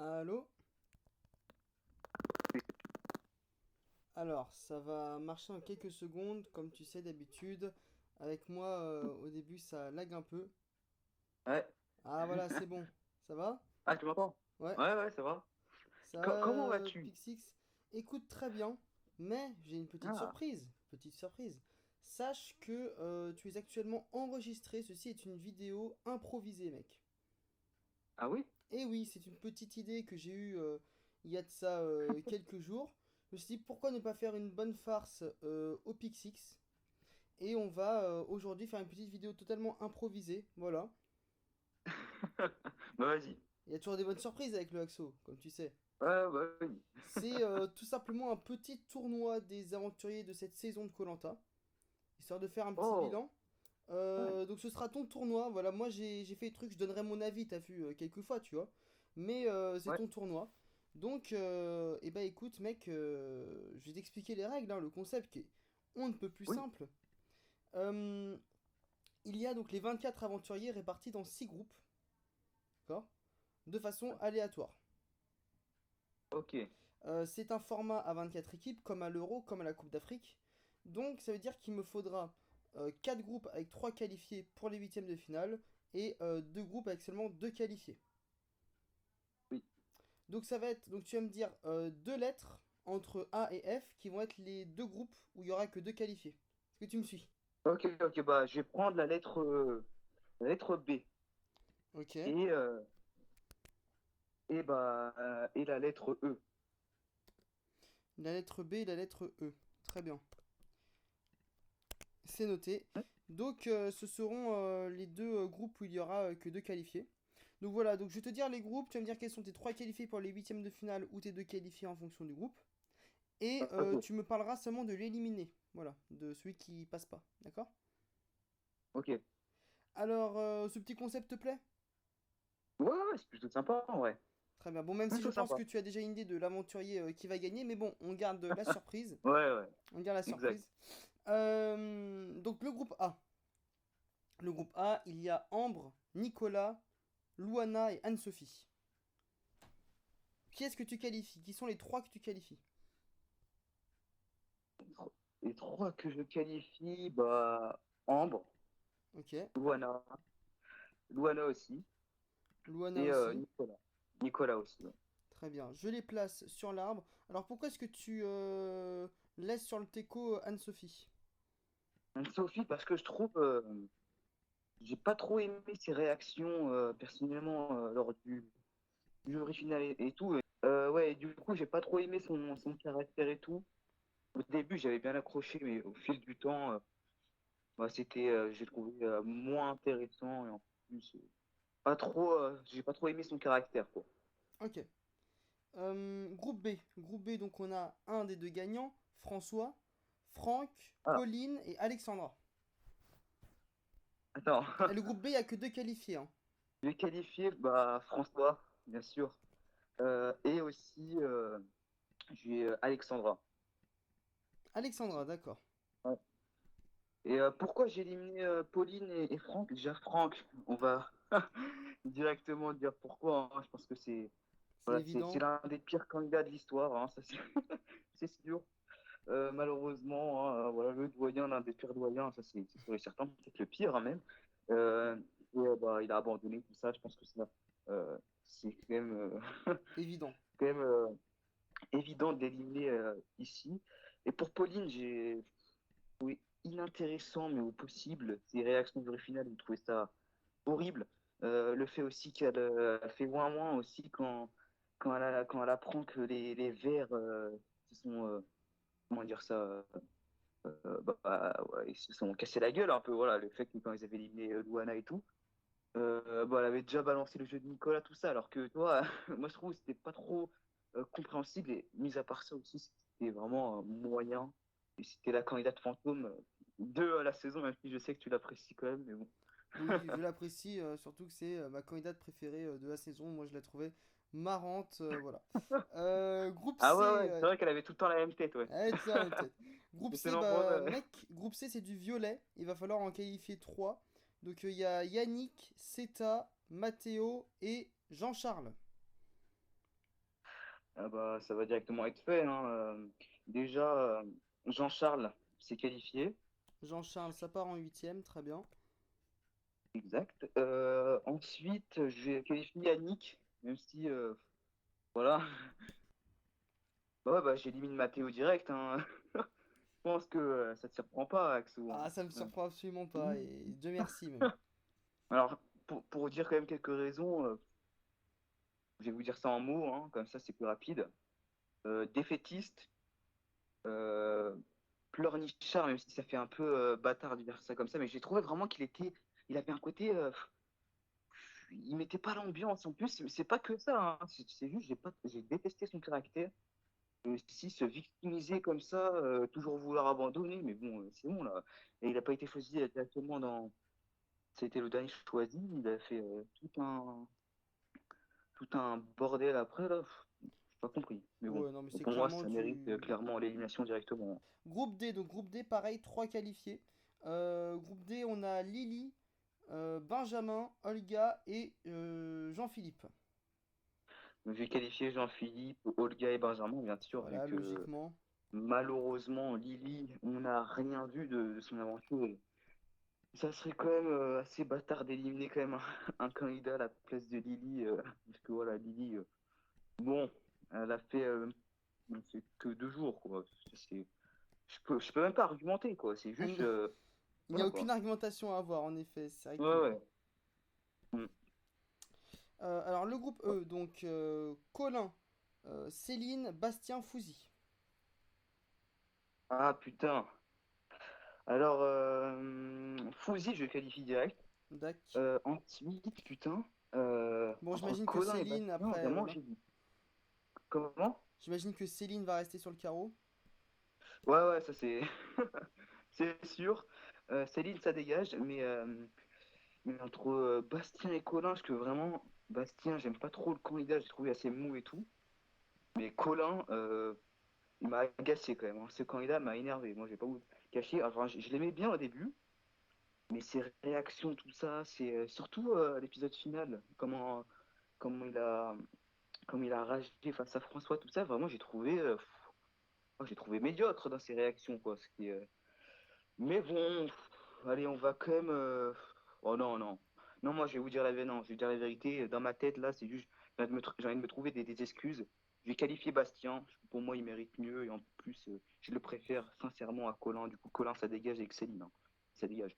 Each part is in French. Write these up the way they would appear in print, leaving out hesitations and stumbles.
Allô? Alors, ça va marcher en quelques secondes, comme tu sais d'habitude. Avec moi, au début, ça lag un peu. Ouais. Ah voilà, c'est bon. Ça va? Ah, tu m'entends? Ouais, Ouais, ouais, ça va. ça Comment va, vas-tu? Pixix. Écoute très bien, mais j'ai une petite Ah. surprise. Petite surprise. Sache que tu es actuellement enregistré. Ceci est une vidéo improvisée, mec. Ah oui? Et oui, c'est une petite idée que j'ai eue il y a de ça quelques jours. Je me suis dit, pourquoi ne pas faire une bonne farce au Pixix? Et on va aujourd'hui faire une petite vidéo totalement improvisée. Voilà. Bah vas-y. Il y a toujours des bonnes surprises avec le Haxo, comme tu sais. Ouais, bah vas-y. C'est tout simplement un petit tournoi des aventuriers de cette saison de koh, histoire de faire un petit Oh, bilan. ouais, Donc ce sera ton tournoi. Voilà, moi j'ai fait le truc, je donnerai mon avis, t'as vu, quelques fois, tu vois. Mais c'est ouais, ton tournoi. Donc, eh ben écoute, mec, je vais t'expliquer les règles, hein, le concept qui est on ne peut plus oui, simple. Euh, il y a donc les 24 aventuriers répartis dans 6 groupes, d'accord? De façon aléatoire. ok. C'est un format à 24 équipes, comme à l'Euro, comme à la Coupe d'Afrique. Donc ça veut dire qu'il me faudra 4 groupes avec 3 qualifiés pour les huitièmes de finale et 2 groupes avec seulement 2 qualifiés. Oui. Donc ça va être, donc tu vas me dire 2 lettres entre A et F qui vont être les deux groupes où il y aura que 2 qualifiés. Est-ce que tu me suis? Ok, ok, bah je vais prendre la lettre B Ok. et, et la lettre E. La lettre B et la lettre E. Très bien. C'est noté. Donc ce seront les deux groupes où il y aura que deux qualifiés. Donc voilà, donc je vais te dire les groupes, tu vas me dire quels sont tes trois qualifiés pour les huitièmes de finale ou tes deux qualifiés en fonction du groupe. Et Ok, tu me parleras seulement de l'éliminer. Voilà, de celui qui passe pas. D'accord? ok. Alors, ce petit concept te plaît? Ouais, ouais, c'est plutôt sympa, ouais. Très bien. Bon, même si je Plutôt pense sympa. que tu as déjà une idée de l'aventurier qui va gagner, mais bon, on garde la surprise. Ouais, ouais, On garde la exact. surprise. Donc le groupe A. Le groupe A, il y a Ambre, Nicolas, Luana et Anne-Sophie. Qui est-ce que tu qualifies? Qui sont les trois que tu qualifies? Les trois que je qualifie, bah Ambre, Ok. Luana, Luana aussi, Luana et aussi. Nicolas. Nicolas aussi, ouais. Très bien. Je les place sur l'arbre. Alors pourquoi est-ce que tu laisses sur le teco Anne-Sophie? Sophie, parce que je trouve, j'ai pas trop aimé ses réactions personnellement lors du jury final et tout. Ouais, du coup, j'ai pas trop aimé son caractère et tout. Au début, j'avais bien accroché, mais au fil du temps, bah, j'ai trouvé moins intéressant et en plus, j'ai pas trop aimé son caractère, quoi. Ok. Groupe B. Groupe B, donc on a un des deux gagnants, François, Franck, Ah, Pauline et Alexandra. attends, Et le groupe B, il n'y a que deux qualifiés, hein. je vais qualifier bah, François, bien sûr, et aussi j'ai Alexandra. Alexandra, d'accord. Ouais. Et pourquoi j'ai éliminé Pauline et Franck? Déjà, Franck, on va directement dire pourquoi, hein. Je pense que C'est voilà, c'est évident. l'un des pires candidats de l'histoire, hein, ça c'est c'est sûr. Malheureusement, hein, voilà, le doyen, l'un des pires doyens, ça c'est sûr et certain, peut-être le pire hein, même. Euh, bah, il a abandonné tout ça, je pense que c'est quand même, Évident. quand même évident d'éliminer ici. Et pour Pauline, j'ai trouvé inintéressant, mais au possible, ses réactions du final, j'ai trouvé ça horrible. Le fait aussi elle fait moins aussi quand elle apprend que les Verts se sont, comment dire ça, ouais, ils se sont cassés la gueule un peu, voilà, le fait que quand ils avaient éliminé Luana et tout, bah, elle avait déjà balancé le jeu de Nicolas, tout ça, alors que toi, moi je trouve que c'était pas trop compréhensible, et mis à part ça aussi, c'était vraiment moyen, et c'était la candidate fantôme de la saison, même si je sais que tu l'apprécies quand même, mais bon. Oui, je l'apprécie, surtout que c'est ma candidate préférée de la saison. Moi, je la trouvais marrante, voilà. Groupe Ah ouais, C, ouais, c'est vrai qu'elle avait tout le temps la même tête, ouais. elle est toujours en tête. Groupe Et c'est C, nombreux. bah, mec, groupe C, c'est du violet. Il va falloir en qualifier 3. Donc, il y a Yannick, Seta, Mathéo et Jean-Charles. Ah bah, ça va directement être fait, hein. Déjà, Jean-Charles s'est qualifié. Jean-Charles, ça part en huitième, très bien. Exact. Ensuite, je vais qualifier Yannick, même si, voilà. Bah ouais, bah, j'élimine Mathéo direct, hein. Je pense que ça te surprend pas, Axel, Ah, hein. ça me Ouais. surprend absolument pas, Mhm. et Dieu merci même. Alors, pour dire quand même quelques raisons, je vais vous dire ça en mots, hein, comme ça c'est plus rapide. Défaitiste, euh, pleurnichard, même si ça fait un peu bâtard de dire ça comme ça, mais j'ai trouvé vraiment il avait un côté, il mettait pas l'ambiance. En plus, c'est pas que ça, hein. C'est juste, j'ai détesté son caractère. Si se victimiser comme ça, toujours vouloir abandonner, mais bon, c'est bon là. Et il n'a pas été choisi directement dans. C'était le dernier choisi. Il a fait tout un bordel après là. J'ai pas compris. Mais bon, Ouais, non, mais c'est pour moi, clairement ça mérite du. clairement l'élimination directement. Groupe D, donc groupe D, pareil, 3 qualifiés. Groupe D, on a Lily, Benjamin, Olga et Jean-Philippe. J'ai qualifié Jean-Philippe, Olga et Benjamin, bien sûr, vu Voilà, que logiquement. malheureusement, Lily, on n'a rien vu de son aventure. Ça serait quand même assez bâtard d'éliminer quand même un candidat à la place de Lily, parce que voilà, Lily, bon, elle a fait que 2 jours, quoi. Je peux même pas argumenter, quoi. C'est juste, Il n'y a voilà, aucune quoi. argumentation à avoir, en effet. C'est vrai Ouais, que. ouais. Mm. Alors, le groupe E, donc Colin, Céline, Bastien, Fouzi. Ah, putain. Alors, Fouzi, je qualifie direct. Dac. Ensuite, putain, Bon, entre j'imagine que Colin et Céline, Bastien, après, vraiment, voilà. j'ai dit. Comment? J'imagine que Céline va rester sur le carreau. Ouais, ouais, ça c'est c'est sûr. Céline, ça dégage, mais entre Bastien et Colin, parce que vraiment, Bastien, j'aime pas trop le candidat, j'ai trouvé assez mou et tout. Mais Colin, il m'a agacé quand même, hein. Ce candidat m'a énervé. Moi, j'ai pas vous le cacher. Enfin, je l'aimais bien au début, mais ses réactions, tout ça, c'est surtout l'épisode final, comment il a ragé face à François, tout ça. Vraiment, j'ai trouvé médiocre dans ses réactions, quoi. Mais bon, allez, on va quand même. Oh non, non. Non, moi, je vais vous dire la vérité. Non, je vais dire la vérité. Dans ma tête, là, c'est juste. J'ai envie de me trouver des excuses. Je vais qualifier Bastien. Pour moi, il mérite mieux. Et en plus, je le préfère sincèrement à Colin. Du coup, Colin, ça dégage avec Céline, hein. Ça dégage.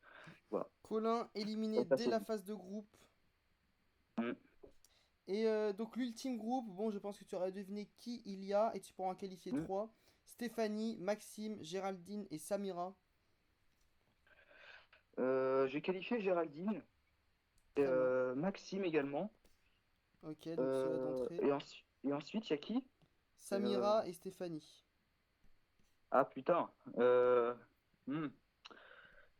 Voilà. Colin On éliminé va dès passer la vite. phase de groupe. Mm. Et donc l'ultime groupe, bon je pense que tu aurais deviné qui il y a et tu pourras en qualifier Mm. 3. Stéphanie, Maxime, Géraldine et Samira. J'ai qualifié Géraldine. Très bien. Maxime également. Ok, donc cela d'entrée. Et ensuite, il y a qui? Euh, Samira et Stéphanie. Ah putain. Hmm.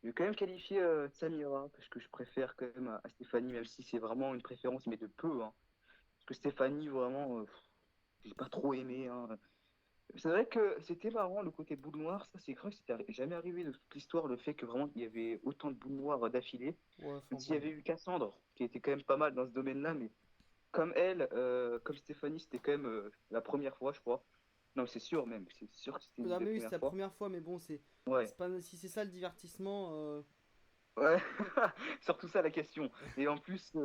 Je vais quand même qualifier Samira, parce que je préfère quand même à Stéphanie, même si c'est vraiment une préférence, mais de peu, hein. Parce que Stéphanie, vraiment, j'ai pas trop aimé, hein. C'est vrai que c'était marrant le côté boule noire, ça c'est vrai que c'était jamais arrivé de toute l'histoire, le fait que vraiment il y avait autant de boules noires d'affilée. Ouais, Même enfin s'il y bon. avait eu Cassandre, qui était quand même pas mal dans ce domaine-là, mais comme elle, comme Stéphanie, c'était quand même la première fois, je crois. Non, c'est sûr que c'était une Ah des mais oui, c'est premières la fois. première fois, mais bon, Ouais, c'est pas, si c'est ça le divertissement. ouais, surtout ça la question. Et en plus,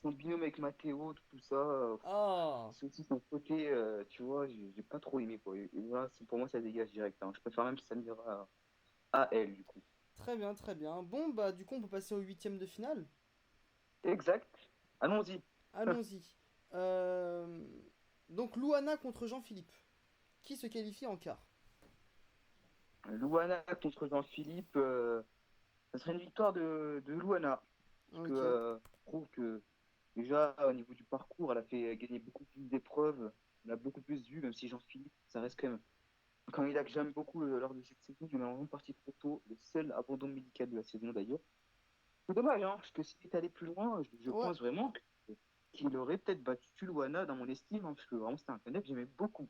son binôme avec Mathéo, tout ça, Ah, c'est aussi son côté, tu vois, j'ai pas trop aimé, quoi. Et là, pour moi, ça dégage direct, hein. Je préfère même Samira à elle, du coup. très bien, très bien. Bon, bah du coup, on peut passer au huitième de finale. Exact. Allons-y. Allons-y. Euh, Donc, Louana contre Jean-Philippe. Qui se qualifie en quart? Louana contre Jean-Philippe, ça serait une victoire de Louana. Parce que Ok. je trouve que déjà, au niveau du parcours, elle a fait gagner beaucoup plus d'épreuves. On a beaucoup plus vu, même si Jean-Philippe, ça reste quand même un candidat que j'aime beaucoup lors de cette saison. Il est vraiment parti trop tôt. Le seul abandon médical de la saison d'ailleurs. C'est dommage, hein, parce que s'il est allé plus loin, je Ouais. pense vraiment qu'il aurait peut-être battu Louana dans mon estime, hein, parce que vraiment c'était un candidat que j'aimais beaucoup.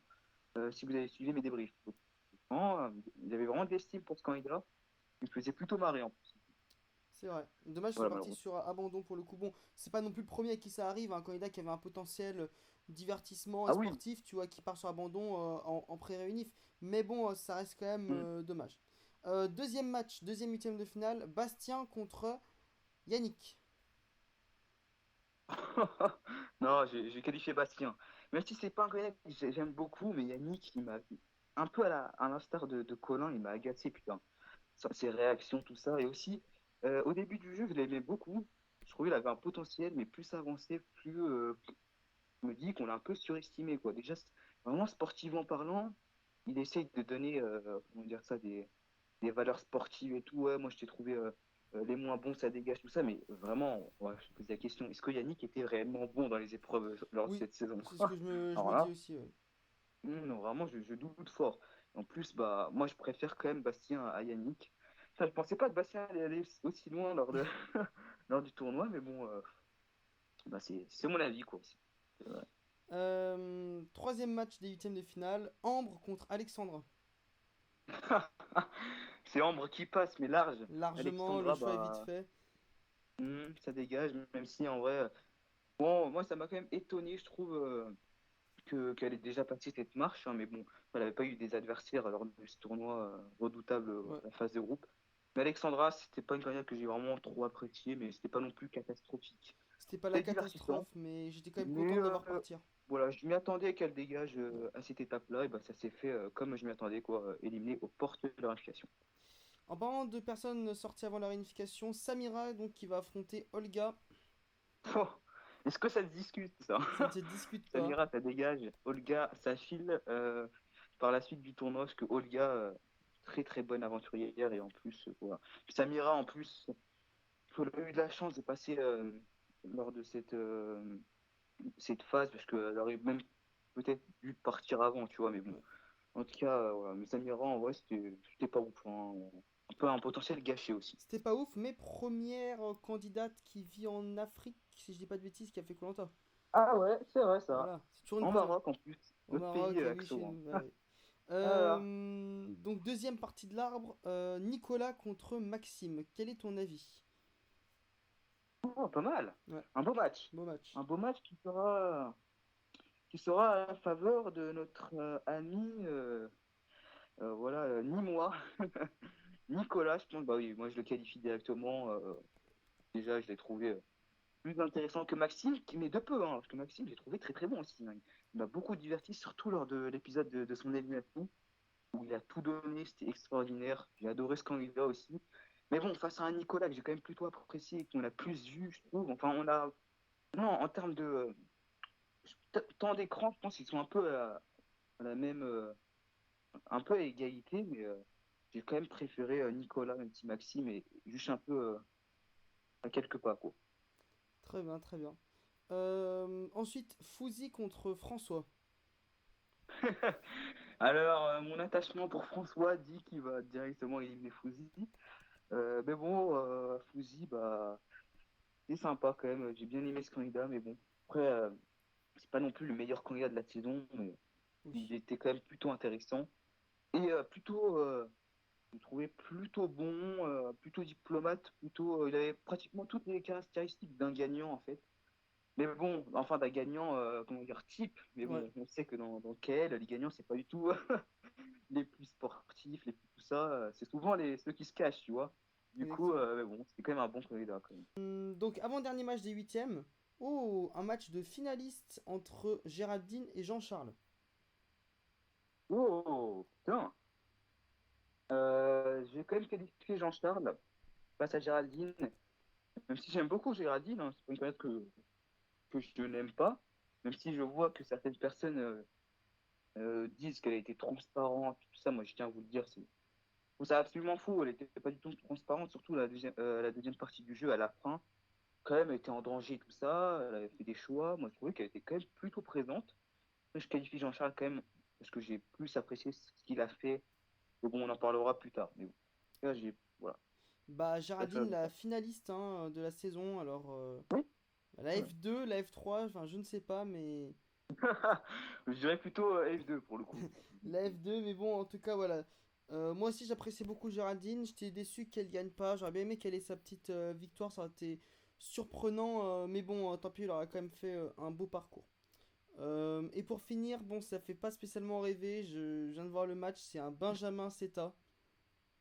Si vous avez suivi mes débriefs. Vraiment, il avait vraiment de l'estime pour ce candidat. Il me faisait plutôt marrer en plus. C'est vrai. Dommage qu'ils soient Voilà, partis malheureusement. sur abandon pour le coup. Bon, c'est pas non plus le premier à qui ça arrive, un candidat qui avait un potentiel divertissement et Ah oui. sportif, tu vois, qui part sur abandon en pré-réunif. Mais bon, ça reste quand même Hmm. dommage. Deuxième match, deuxième huitième de finale, Bastien contre Yannick. Non, j'ai qualifié Bastien. Même si c'est pas un gars que j'aime beaucoup, mais Yannick, il m'a un peu à l'instar de Colin, il m'a agacé, putain. Ses réactions, tout ça. Et aussi, au début du jeu, je l'aimais beaucoup. Je trouvais qu'il avait un potentiel, mais plus ça avançait, plus je me dis qu'on l'a un peu surestimé, quoi. Déjà, vraiment sportivement parlant, il essaye de donner, comment dire ça, des valeurs sportives et tout. Ouais, moi, je t'ai trouvé les moins bons, ça dégage, tout ça. Mais vraiment, ouais, je me pose la question, est-ce que Yannick était réellement bon dans les épreuves lors de Oui, cette saison? c'est ce que je Alors me dis là, aussi. Ouais. non, vraiment, je doute fort. En plus, bah, moi, je préfère quand même Bastien à Yannick. Enfin, je pensais pas que Bastien allait aller aussi loin lors du tournoi, mais bon, bah, c'est mon avis, quoi. Ouais. Troisième match des huitièmes de finale, Ambre contre Alexandra. C'est Ambre qui passe, mais large. Largement, le Alexandra, choix est vite bah, fait. ça dégage, même si en vrai, bon, moi, ça m'a quand même étonné, je trouve, qu'elle ait déjà passé cette marche, hein, mais bon, elle n'avait pas eu des adversaires lors de ce tournoi redoutable, Ouais. la phase de groupe. Mais Alexandra, c'était pas une carrière que j'ai vraiment trop appréciée, mais c'était pas non plus catastrophique. C'était pas la C'était divertissant, catastrophe, mais j'étais quand même content mais de la voir partir. voilà, je m'y attendais qu'elle dégage Ouais. à cette étape-là, et bah, ça s'est fait comme je m'y attendais, quoi, éliminé aux portes de la qualification. En parlant de personnes sorties avant la réunification, Samira donc qui va affronter Olga. Oh, est-ce que ça se discute, ça? Ça ne se discute pas. Samira, ça dégage. Olga, ça file par la suite du tournoi, parce que Olga, très très bonne aventurière, et en plus, voilà. Samira, en plus, elle a eu de la chance de passer lors de cette phase, parce qu'elle aurait même peut-être dû partir avant, tu vois, mais bon. Ouais. En tout cas, voilà. Mais Samira, en vrai, c'était pas ouf, hein. Un peu un potentiel gâché aussi. C'était pas ouf, mais première candidate qui vit en Afrique, si je dis pas de bêtises, qui a fait koh. Ah ouais, c'est vrai ça. Voilà, c'est toujours une En première. Maroc en plus, Au notre pays Maroc, et oui, Axo, chez hein. nous. Bah oui. Ah là là. Donc deuxième partie de l'arbre, Nicolas contre Maxime. Quel est ton avis? Oh, pas mal. Ouais, Un beau match. beau match. Un beau match qui sera à la faveur de notre ami, voilà, ni moi, Nicolas, je pense. Bah oui, moi je le qualifie directement. Déjà, je l'ai trouvé plus intéressant que Maxime, mais de peu, hein, parce que Maxime, j'ai trouvé très très bon aussi, hein. Il m'a beaucoup diverti, surtout lors de l'épisode de son élimination, où il a tout donné, c'était extraordinaire. J'ai adoré ce candidat aussi. Mais bon, face à un Nicolas que j'ai quand même plutôt apprécié, qu'on a plus vu, je trouve. Enfin, on a. Non, en termes de temps d'écran, je pense qu'ils sont un peu à la même. Un peu à égalité, mais j'ai quand même préféré Nicolas, même si Maxime est juste un peu à quelques pas, quoi. Très bien, très bien. Ensuite, Fouzi contre François. Alors, mon attachement pour François dit qu'il va directement éliminer Fouzi. Mais bon, Fouzi, bah, c'est sympa quand même. J'ai bien aimé ce candidat, mais bon. Après, c'est pas non plus le meilleur candidat de la saison, mais Oui. il était quand même plutôt intéressant. Et plutôt, je le trouvais plutôt bon, plutôt diplomate, plutôt, il avait pratiquement toutes les caractéristiques d'un gagnant en fait. Mais bon, enfin d'un gagnant, comment dire, type. Mais Ouais, bon, on sait que dans KL, les gagnants, c'est pas du tout les plus sportifs, les plus tout ça. C'est souvent ceux qui se cachent, tu vois. Du coup, exactement. mais bon, c'est quand même un bon candidat quand même. Donc avant-dernier match des huitièmes. Oh, un match de finalistes entre Géraldine et Jean-Charles. Oh, putain. J'ai quand même qualifié Jean-Charles face à Géraldine. Même si j'aime beaucoup Géraldine, hein, c'est pas une candidat que je n'aime pas. Même si je vois que certaines personnes disent qu'elle a été transparente, tout ça, moi je tiens à vous le dire, je trouve ça absolument fou. Elle était pas du tout transparente, surtout la deuxième partie du jeu à la fin. Quand même, elle était en danger, tout ça. Elle avait fait des choix. Moi, je trouvais qu'elle était quand même plutôt présente. Après, je qualifie Jean-Charles quand même parce que j'ai plus apprécié ce qu'il a fait. Mais bon, on en parlera plus tard. Mais bon, là, voilà. Bah, Je préfère Géraldine, la Jean-Charles. finaliste hein, de la saison. Alors, Oui. la F2, la F3, enfin, je ne sais pas, mais Je dirais plutôt F2 pour le coup. la F2, mais bon, en tout cas, voilà. Moi aussi j'apprécie beaucoup Géraldine, j'étais déçu qu'elle gagne pas, j'aurais bien aimé qu'elle ait sa petite victoire, ça aurait été surprenant, mais bon, tant pis, il aura quand même fait un beau parcours. Et pour finir, bon, ça fait pas spécialement rêver, je viens de voir le match, c'est un Benjamin Seta.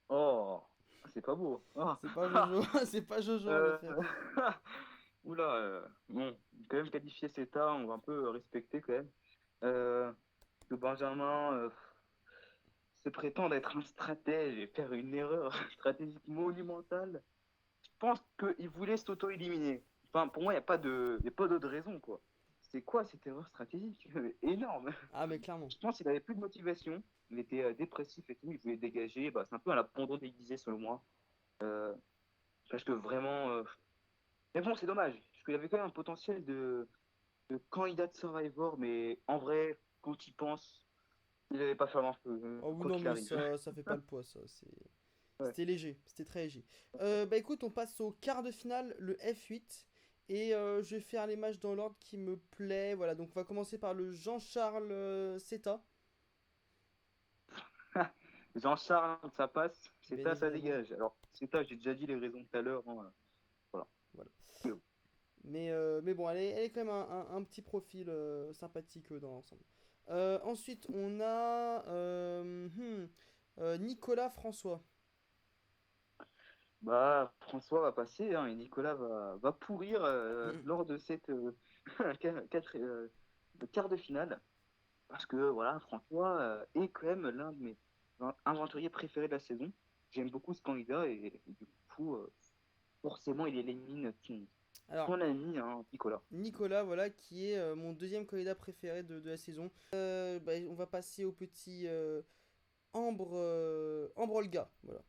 Oh, c'est pas beau. Ah. C'est pas Jojo, c'est pas Jojo en Euh, effet. Oula, bon, quand même qualifier CETA, on va un peu respecter quand même. Euh, que Benjamin se prétend être un stratège et faire une erreur stratégique monumentale. Je pense qu'il voulait s'auto-éliminer. Enfin, pour moi, y a pas d'autre raison, quoi. C'est quoi cette erreur stratégique? Énorme. Ah mais clairement. Je pense qu'il avait plus de motivation. Il était dépressif et tout. Il voulait dégager. Bah, c'est un peu un abandon déguisé, selon moi. Euh, Parce que vraiment. Mais bon, c'est dommage. Parce qu'il avait quand même un potentiel de candidat de Survivor. Mais en vrai, quand il pense, il n'avait pas fait un feu, Oh oui, quoi non, qu'il mais arrive. ça fait pas le poids, ça. Ouais. C'était léger, c'était très léger. Bah écoute, on passe au quart de finale, le F8. Et je vais faire les matchs dans l'ordre qui me plaît. Voilà, donc on va commencer par le Jean-Charles Seta, Jean-Charles, ça passe. C'est bien ça, ça évidemment. dégage. Alors, c'est ça, j'ai déjà dit les raisons tout à l'heure, hein. Voilà. Voilà. Mais bon. Mais bon, elle est quand même un petit profil sympathique dans l'ensemble. Ensuite, on a Nicolas François. Bah, François va passer, hein, et Nicolas va pourrir lors de cette quatre- euh, quart de finale. Parce que voilà, François est quand même l'un de mes aventuriers préférés de la saison. J'aime beaucoup ce candidat et du coup, forcément, il élimine Alors, son ami, hein, Nicolas. Nicolas, voilà, qui est mon deuxième candidat préféré de la saison. Bah, on va passer au petit Ambre Olga. Voilà.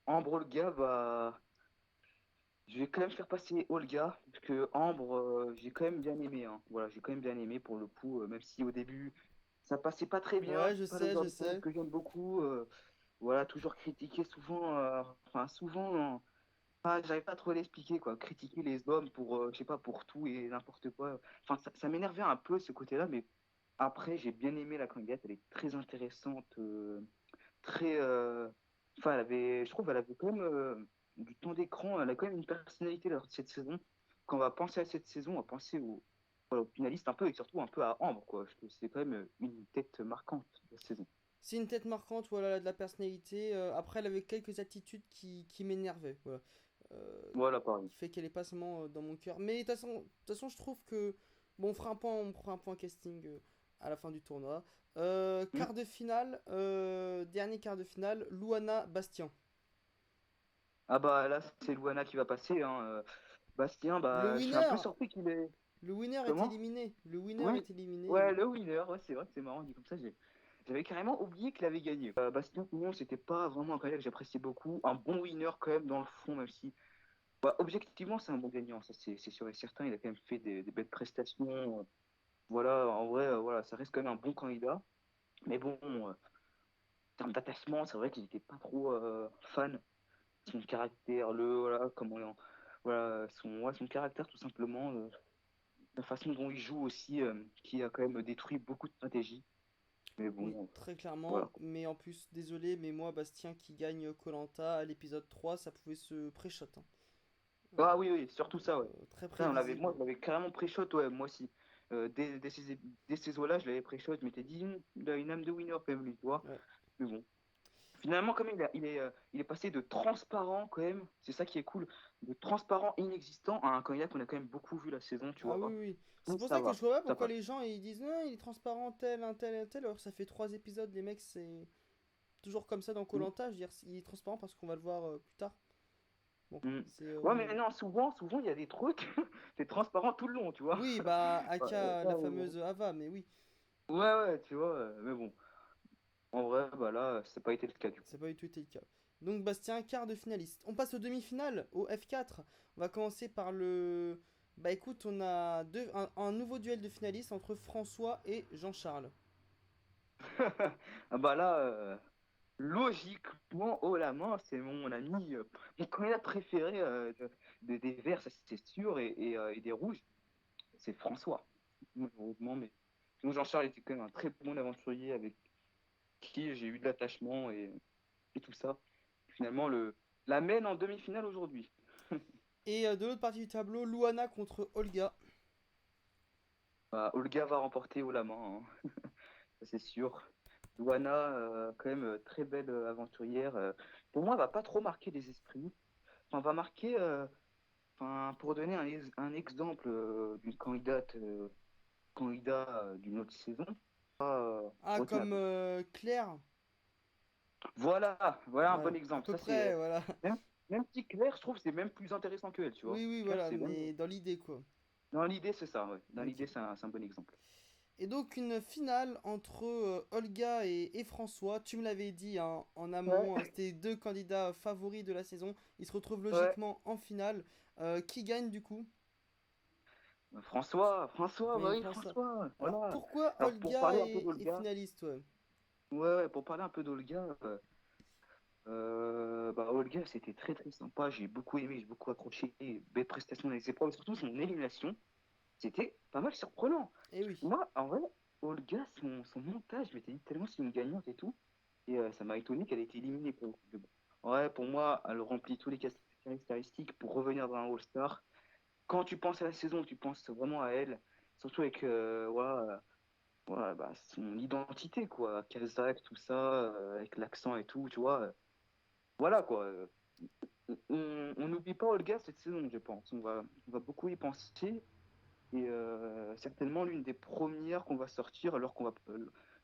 Ambre Olga va. Je vais quand même faire passer Olga, parce que Ambre, j'ai quand même bien aimé, hein. Voilà, j'ai quand même bien aimé pour le coup, même si au début, ça passait pas très bien. Ouais, C'est pas le genre je de candidat sais. que j'aime beaucoup. Voilà, toujours critiqué, souvent, enfin, souvent. Ah, j'arrive pas trop à l'expliquer, quoi. Critiquer les hommes pour, je sais pas, pour tout et n'importe quoi. Enfin, ça m'énervait un peu ce côté-là, mais après, j'ai bien aimé la candidate. Elle est très intéressante, très. Enfin, je trouve, elle avait quand même du temps d'écran. Elle a quand même une personnalité lors de cette saison. Quand on va penser à cette saison, on va penser voilà, aux finalistes un peu et surtout un peu à Ambre, quoi. Je trouve que c'est quand même une tête marquante de la saison. C'est une tête marquante, voilà, elle a de la personnalité. Après, elle avait quelques attitudes qui m'énervaient, voilà. Voilà, pareil. Qui fait qu'elle est pas seulement dans mon cœur. Mais de toute façon, je trouve que bon, on fera un point casting à la fin du tournoi. Hmm. Quart de finale, dernier quart de finale, Luana Bastien. Ah bah là, c'est Luana qui va passer, hein. Bastien, Le bah, je suis un peu winner, surpris qu'il ait. le winner est Comment? éliminé. Le winner Oui, est éliminé. ouais, le winner, ouais, c'est vrai que c'est marrant, dit comme ça, j'avais carrément oublié qu'il avait gagné. Bastien Pignon, c'était pas vraiment un candidat que j'appréciais beaucoup. Un bon winner quand même dans le fond, même si, bah, objectivement, c'est un bon gagnant, ça c'est sûr et certain. Il a quand même fait des belles prestations. Voilà, en vrai, voilà, ça reste quand même un bon candidat. Mais bon, en termes d'attachement, c'est vrai que j'étais pas trop fan. Son caractère, voilà, voilà, son caractère tout simplement. La façon dont il joue aussi, qui a quand même détruit beaucoup de stratégies. Mais Oui, bon, très voilà. clairement. Mais en plus, désolé, mais moi, Bastien qui gagne koh à l'épisode 3, ça pouvait se pré-shot, hein. Ah oui, oui, surtout ça, ouais. Très Ça, moi, prévisible. je l'avais carrément pré-shot, ouais, moi aussi. Dès ces eaux-là, je l'avais pré-shot, je m'étais dit, il a une âme de winner quand même, lui, tu vois. Ouais. Mais bon. Finalement, comme il est passé de transparent, quand même, c'est ça qui est cool, de transparent inexistant à un candidat qu'on a quand même beaucoup vu la saison, tu Ah oui, vois. oui. Je C'est trouve que pour ça ça que va, je vois pas ça pourquoi passe. les gens ils disent non, il est transparent, tel, un tel, un tel, alors que ça fait 3 épisodes, les mecs, c'est toujours comme ça dans koh Mm, je veux dire, il est transparent parce qu'on va le voir plus tard. Bon, mm. c'est Ouais, oui, mais non, souvent, il y a des trucs, c'est transparent tout le long, tu vois. oui, bah, Ouais, Aka, ça, la fameuse Ava, mais oui, ouais, ouais, tu vois, mais bon. En vrai, bah là, ça n'a pas été le cas du ça coup. n'a pas du tout été le cas. Donc, Bastien, quart de finaliste. On passe aux demi-finales, au F4. On va commencer par le. Bah écoute, on a un nouveau duel de finalistes entre François et Jean-Charles. Ah bah là, logiquement, haut la main, c'est mon ami, mon candidat préféré des Verts, ça c'est sûr, et des Rouges, c'est François. Malheureusement, mais sinon, Jean-Charles était quand même un très bon aventurier avec qui j'ai eu de l'attachement et tout ça. Finalement, la mène en demi-finale aujourd'hui. Et de l'autre partie du tableau, Luana contre Olga. Bah, Olga va remporter haut la main, hein, ça c'est sûr. Luana, quand même très belle aventurière. Pour moi, elle va pas trop marquer les esprits. Enfin, va marquer, enfin, pour donner un exemple d'une candidat d'une autre saison. Ah, Retenir. comme Claire. Voilà un bon Voilà, à exemple. peu Ça c'est près, voilà. même, même si Claire, je trouve, c'est même plus intéressant que elle, tu vois. Oui, oui, Claire, voilà, c'est même mais dans l'idée, quoi. dans l'idée, c'est ça. Ouais. Dans Ok. l'idée, c'est un bon exemple. Et donc une finale entre Olga et François. Tu me l'avais dit hein, en Ouais, amont, c'était deux candidats favoris de la saison. Ils se retrouvent ouais. logiquement en finale. Qui gagne du coup? François, bah Oui, oui, François. François, Alors voilà. pourquoi Alors pour Olga parler un peu est d'Olga, finaliste, ouais. ouais, pour parler un peu d'Olga, bah Olga, c'était très très sympa. J'ai beaucoup aimé, j'ai beaucoup accroché. Belle prestation dans les épreuves, surtout son élimination, c'était pas mal surprenant. Eh oui. Moi, en vrai, Olga, son montage, je m'étais dit tellement c'est une gagnante et tout, et ça m'a étonné qu'elle ait été éliminée pour le coup. Mais bon. Ouais, pour moi, elle remplit tous les caractéristiques pour revenir dans un All-Star. Quand tu penses à la saison, tu penses vraiment à elle, surtout avec voilà, bah, son identité, quoi. Kazakh, tout ça, avec l'accent et tout, tu vois. Voilà, quoi. On n'oublie pas Olga cette saison, je pense. On va beaucoup y penser. Et certainement l'une des premières qu'on va sortir, alors qu'on va,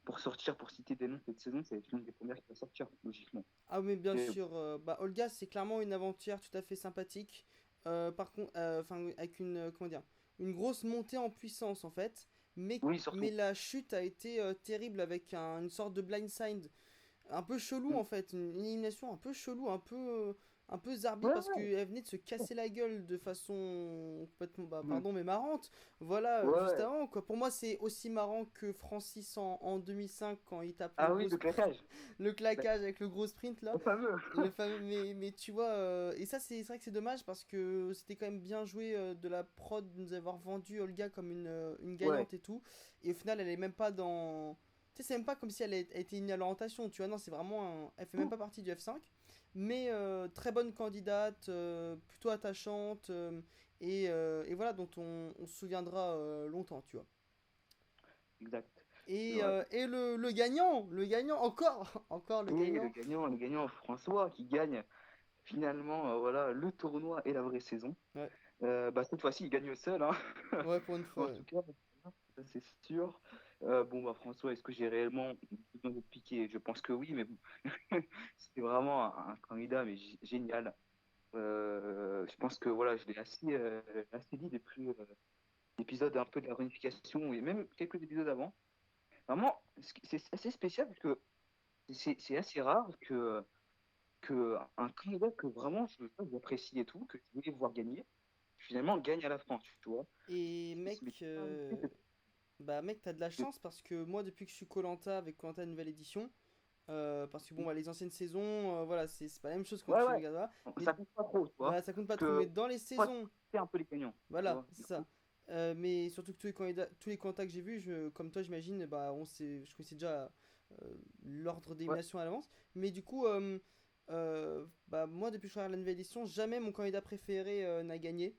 pour sortir, pour citer des noms cette saison, c'est l'une des premières qui va sortir, logiquement. Ah mais bien Et, sûr, bah, Olga c'est clairement une aventurière tout à fait sympathique. Par contre, enfin avec une comment dire, une grosse montée en puissance en fait. oui, Mais surtout. la chute a été terrible avec une sorte de blindside un peu chelou Mm. en fait, une élimination un peu chelou, un peu zarbi Ouais, parce ouais, qu'elle venait de se casser la gueule de façon complètement, bah, mm. pardon mais marrante, voilà, Ouais, juste ouais. avant quoi. Pour moi c'est aussi marrant que Francis en 2005 quand il tape Ah oui, le claquage. le claquage avec le gros sprint là. Le fameux. Le fameux, mais tu vois, et ça c'est vrai que c'est dommage parce que c'était quand même bien joué de la prod de nous avoir vendu Olga comme une Ouais. gagnante et tout. Et au final, elle est même pas dans. Tu sais, c'est même pas comme si elle était une à l'orientation, tu vois. Non, c'est vraiment. Elle fait même pas partie du F5. Mais très bonne candidate, plutôt attachante, et voilà, dont on se souviendra longtemps, tu vois. Exact. C'est Et, vrai. le gagnant, encore, encore le Oui, gagnant. le gagnant François qui gagne finalement voilà, le tournoi et la vraie saison. Ouais, Bah, cette fois-ci, il gagne seul, hein. ouais, pour une fois. En Ouais. tout cas, ça, c'est sûr. Bon, bah, François, est-ce que j'ai réellement besoin de te piquer? Je pense que oui, mais bon, c'était vraiment un candidat mais génial. Je pense que voilà, je l'ai assez dit depuis l'épisode un peu de la réunification et même quelques épisodes avant. Vraiment, c'est assez spécial parce que c'est assez rare que un candidat que vraiment j'apprécie et tout, que je voulais voir gagner, finalement gagne à la fin, tu vois. Et C'est mec, l'extrémité de- bah mec, t'as de la de- chance parce que moi, depuis que je suis koh avec koh nouvelle édition, parce que bon, bah, les anciennes saisons, voilà, c'est pas la même chose quand Ouais, tu ouais, regardes là, mais ça compte pas trop, tu vois. voilà, ça compte pas Parce trop. Mais que dans les moi, saisons, c'est un peu les gagnants, tu voilà, vois. c'est Du ça. coup, Mais surtout que tous les candidats que j'ai vus, comme toi, j'imagine, bah, je connaissais déjà l'ordre ouais. d'élimination à l'avance. Mais du coup, bah, moi, depuis que je regarde la nouvelle édition, jamais mon candidat préféré n'a gagné.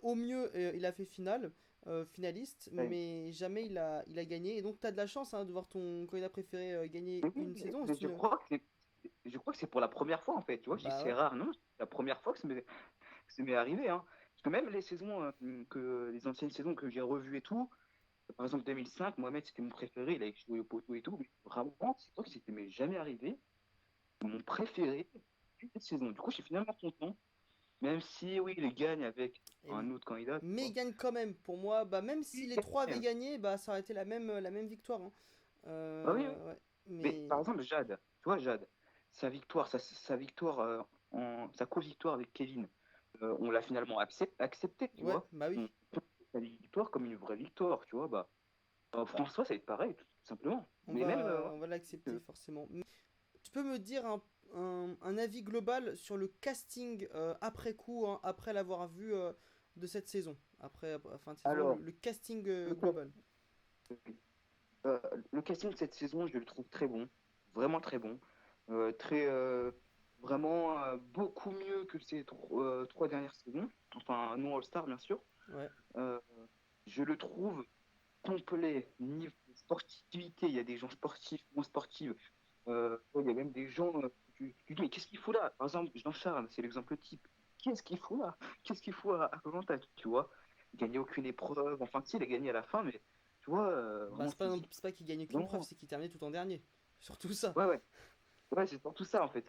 Au mieux, il a fait finale, finaliste, Ouais. mais jamais il a gagné. Et donc, tu as de la chance hein, de voir ton candidat préféré gagner Mais oui, une saison. mais je crois que c'est pour la première fois en fait, tu vois. Je dis Bah c'est ouais. rare, non? C'est la première fois que ça m'est arrivé, hein. Parce que même les saisons, les anciennes saisons que j'ai revues et tout, par exemple 2005, Mohamed c'était mon préféré, il a joué au poteau et tout, mais vraiment, c'est toi que c'était mais jamais arrivé. Mon préféré cette saison. Du coup, je suis finalement content, même si oui, il gagne avec Et un oui. autre candidat, tu Mais vois. il gagne quand même. Pour moi, bah, même si Il les gagne trois quand avaient même. gagné, bah, ça aurait été la même victoire. Hein. Ah oui, oui. Ouais. Mais par Mais exemple, Jade, tu vois, Jade, sa victoire, sa co-victoire avec Kevin, on l'a finalement accepté, tu ouais, vois. bah oui. On prend sa victoire comme une vraie victoire, tu vois. Bah, François, ça va être pareil, tout simplement. Mais même, On va l'accepter euh, forcément. Mais tu peux me dire un avis global sur le casting après coup, hein, après l'avoir vu de cette saison, après fin de saison, alors, le casting le, global. cas- le casting de cette saison, je le trouve très bon. vraiment très bon. Très, vraiment beaucoup mieux que ces trois dernières saisons. Enfin, non All-Star, bien sûr. Ouais. Euh, je le trouve complet, niveau sportivité. Il y a des gens sportifs, non sportifs. Ouais, il y a même des gens, tu dis, mais qu'est-ce qu'il faut là? Par exemple, Jean-Charles, c'est l'exemple type. Qu'est-ce qu'il faut là? Qu'est-ce qu'il faut à koh, tu vois? Il gagnait aucune épreuve. Enfin, si, il a gagné à la fin, mais tu vois, Bah, vraiment physique. c'est pas qu'il gagne aucune preuve, Vraiment, c'est qu'il terminait tout en dernier. Surtout ça. ouais, ouais. Ouais, c'est surtout ça, en fait,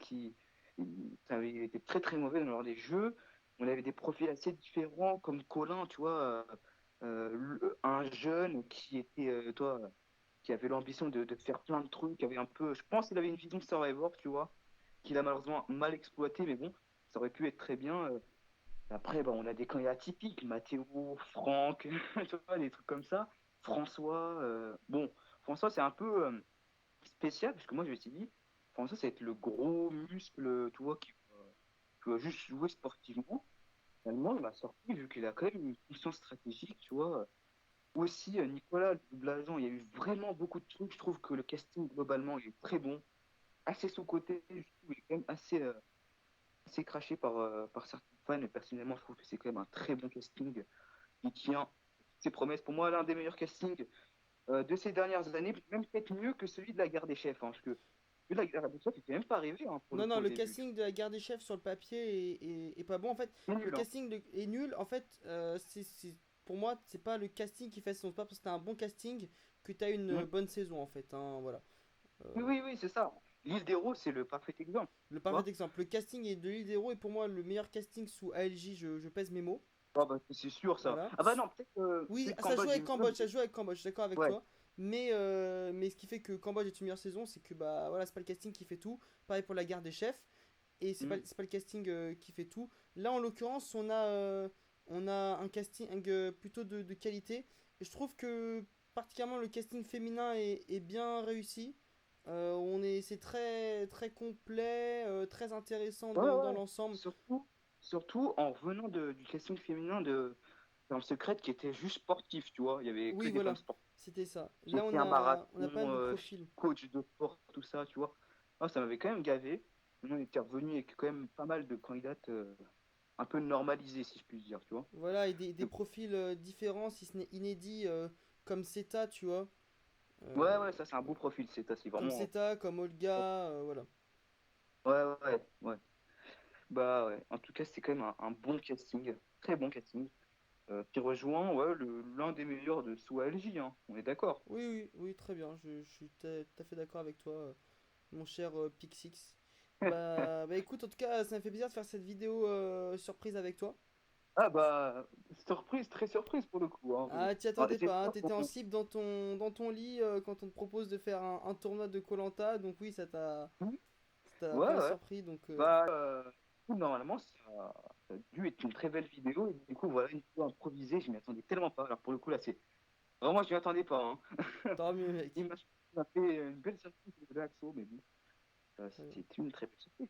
ça avait été très, très mauvais dans des jeux. On avait des profils assez différents, comme Colin, tu vois, un jeune qui était, toi, qui avait l'ambition de faire plein de trucs, qui avait un peu, je pense qu'il avait une vision de Survivor, tu vois, qu'il a malheureusement mal exploité, mais bon, ça aurait pu être très bien. Après, bah, on a des candidats atypiques, Mathéo, Franck, tu vois, des trucs comme ça. François, bon, François, c'est un peu spécial, parce que moi, je me suis dit, François, ça va être le gros muscle, tu vois, qui va juste jouer sportivement. Finalement, il m'a sorti, vu qu'il a quand même une conscience stratégique, tu vois. Aussi, Nicolas, le double agent, il y a eu vraiment beaucoup de trucs. Je trouve que le casting, globalement, il est très bon. Assez sous-coté, je trouve, il est quand même assez craché par certains fans. Et personnellement, je trouve que c'est quand même un très bon casting qui tient ses promesses. Pour moi, l'un des meilleurs castings de ces dernières années, même peut-être mieux que celui de la guerre des chefs. Hein, parce que celui de la guerre des chefs, il n'était même pas arrivé, hein, pour le Non, non, coup, au le début. casting de la guerre des chefs sur le papier est pas bon. En fait, C'est le nul, hein. casting est nul. En fait, pour moi, c'est pas le casting qui fait son. C'est pas parce que t'as un bon casting que t'as une Mm. bonne saison, en fait, hein, voilà. Oui, Euh, oui, oui, c'est ça. L'île des Roses, c'est le parfait exemple. le Tu parfait vois. exemple. Le casting est de l'île des héros est pour moi le meilleur casting sous ALJ. Je pèse mes mots. Ah bah, c'est sûr, ça. Voilà. Ah bah non, peut-être Oui, celui de ça joue Cambodge, avec Cambodge, ça joue avec Cambodge, je suis d'accord avec ouais. toi. Mais ce qui fait que Cambodge est une meilleure saison, c'est que bah voilà, c'est pas le casting qui fait tout. Pareil pour la guerre des chefs. Et Mm. c'est pas le casting qui fait tout. Là, en l'occurrence, on a un casting plutôt de qualité. Et je trouve que particulièrement le casting féminin est bien réussi. C'est très, très complet, très intéressant Ouais, dans ouais. l'ensemble. Surtout en revenant du casting féminin dans le secret qui était juste sportif, tu vois. Il y avait que Oui, des femmes voilà, sportives c'était ça. qui ont Là, fait un on a pas marathon, mal de profils. coach de sport, tout ça, tu vois. Ah, ça m'avait quand même gavé. On était revenu avec quand même pas mal de candidates un peu normalisées, si je puis dire, tu vois. Voilà, et des profils différents, si ce n'est inédits, comme Seta, tu vois. Ouais, Euh, ouais, ça c'est un beau profil, c'est Comme vraiment. Seta, comme Olga, voilà. Ouais, ouais, ouais, ouais. Bah ouais. En tout cas, c'était quand même un bon casting, très bon casting. Qui rejoint ouais, l'un des meilleurs de sous ALJ, hein. On est d'accord. Oui, oui, oui, très bien. Je suis tout à fait d'accord avec toi, mon cher Pixix. Bah écoute, en tout cas, ça m'a fait plaisir de faire cette vidéo surprise avec toi. Ah bah, surprise, très surprise pour le coup, hein. Ah, t'y Alors, attendais pas, hein, j'espère t'étais en qu'on... cible dans ton lit quand on te propose de faire un tournoi de koh, donc oui, Oui, ça t'a ouais, bien ouais. surpris, donc Bah, normalement, ça a dû être une très belle vidéo. Et du coup, voilà, une vidéo improvisée, je m'y attendais tellement pas. Alors pour le coup, là, c'est... Vraiment, je m'y attendais pas, hein. tant mieux, mec. Il m'a fait une belle surprise de l'Axo, mais bon, Très bien. c'était une très belle surprise.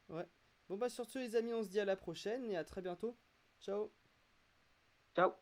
Ouais. Bon bah sur ce les amis, on se dit à la prochaine et à très bientôt. Ciao. Ciao!